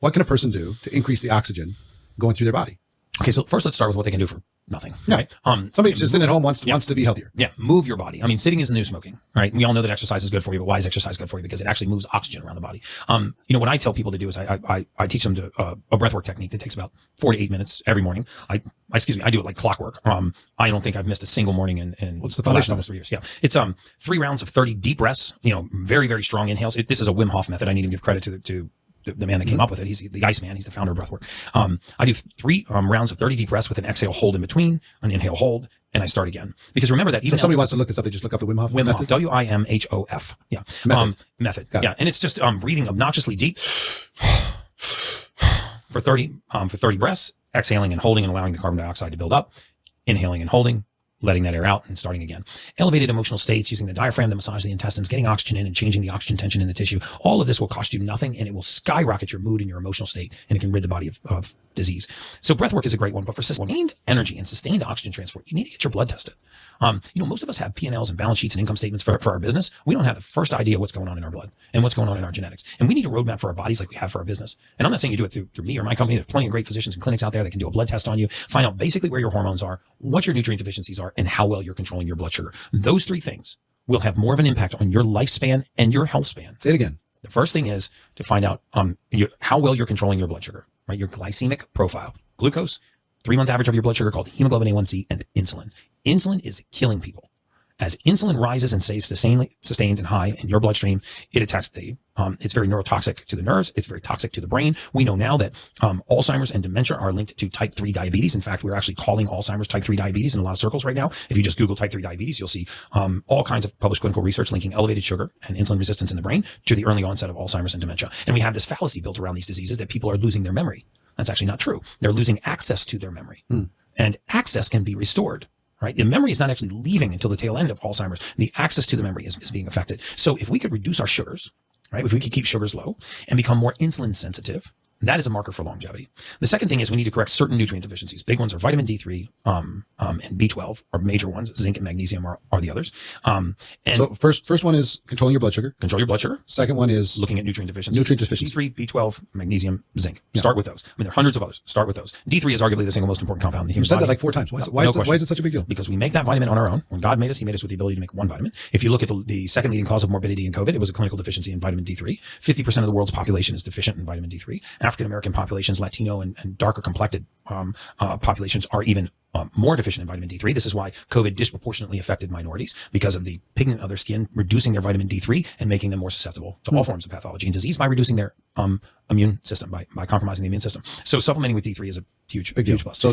what can a person do to increase the oxygen going through their body? Okay, so first let's start with what they can do for nothing. Yeah. Right? Somebody just sitting at home wants to be healthier. Yeah, move your body. I mean, sitting is the new smoking, right? We all know that exercise is good for you, but why is exercise good for you? Because it actually moves oxygen around the body. What I tell people to do is I teach them to a breathwork technique that takes about 4 to 8 minutes every morning. I do it like clockwork. I don't think I've missed a single morning in What's the last foundation? almost 3 years. Yeah, it's 3 rounds of 30 deep breaths. Very very strong inhales. This is a Wim Hof method. I need to give credit to the man that came up with it. He's the Iceman. He's the founder of Breathwork. I do 3 rounds of 30 deep breaths with an exhale hold in between, an inhale hold, and I start again. Because remember that even if somebody wants to look this up, they just look up the Wim Hof Wim method. Hof, WIMHOF. Yeah. Method. Yeah. And it's just breathing obnoxiously deep for 30 breaths, exhaling and holding and allowing the carbon dioxide to build up, inhaling and holding, letting that air out and starting again. Elevated emotional states using the diaphragm to massage the intestines, getting oxygen in and changing the oxygen tension in the tissue. All of this will cost you nothing, and it will skyrocket your mood and your emotional state, and it can rid the body of disease. So breathwork is a great one, but for sustained energy and sustained oxygen transport, you need to get your blood tested. Most of us have P&Ls and balance sheets and income statements for our business. We don't have the first idea what's going on in our blood and what's going on in our genetics. And we need a roadmap for our bodies like we have for our business. And I'm not saying you do it through me or my company. There's plenty of great physicians and clinics out there that can do a blood test on you, find out basically where your hormones are, what your nutrient deficiencies are, and how well you're controlling your blood sugar. Those 3 things will have more of an impact on your lifespan and your health span. Say it again. The first thing is to find out how well you're controlling your blood sugar, right? Your glycemic profile, glucose, 3-month average of your blood sugar called hemoglobin A1C, and insulin. Insulin is killing people. As insulin rises and stays sustained and high in your bloodstream, it attacks it's very neurotoxic to the nerves. It's very toxic to the brain. We know now that Alzheimer's and dementia are linked to type 3 diabetes. In fact, we're actually calling Alzheimer's type 3 diabetes in a lot of circles right now. If you just Google type 3 diabetes, you'll see all kinds of published clinical research linking elevated sugar and insulin resistance in the brain to the early onset of Alzheimer's and dementia. And we have this fallacy built around these diseases that people are losing their memory. That's actually not true. They're losing access to their memory. And access can be restored. Right? The memory is not actually leaving until the tail end of Alzheimer's. The access to the memory is being affected. So if we could reduce our sugars, right? If we could keep sugars low and become more insulin sensitive, that is a marker for longevity. The second thing is we need to correct certain nutrient deficiencies. Big ones are vitamin D3 and B12 are major ones. Zinc and magnesium are the others. So first one is controlling your blood sugar. Control your blood sugar. Second one is looking at nutrient deficiencies. D3, B12, magnesium, zinc. Yeah. Start with those. I mean, there are hundreds of others. Start with those. D3 is arguably the single most important compound in the human body. You said that like 4 times. Why is it such a big deal? Because we make that vitamin on our own. When God made us, he made us with the ability to make one vitamin. If you look at the second leading cause of morbidity in COVID, it was a clinical deficiency in vitamin D3. 50% of the world's population is deficient in vitamin D3. African-American populations, Latino and darker complected populations are even more deficient in vitamin D3. This is why COVID disproportionately affected minorities, because of the pigment of their skin reducing their vitamin D3 and making them more susceptible to all forms of pathology and disease by reducing their immune system, by compromising the immune system. So supplementing with D3 is a huge plus. So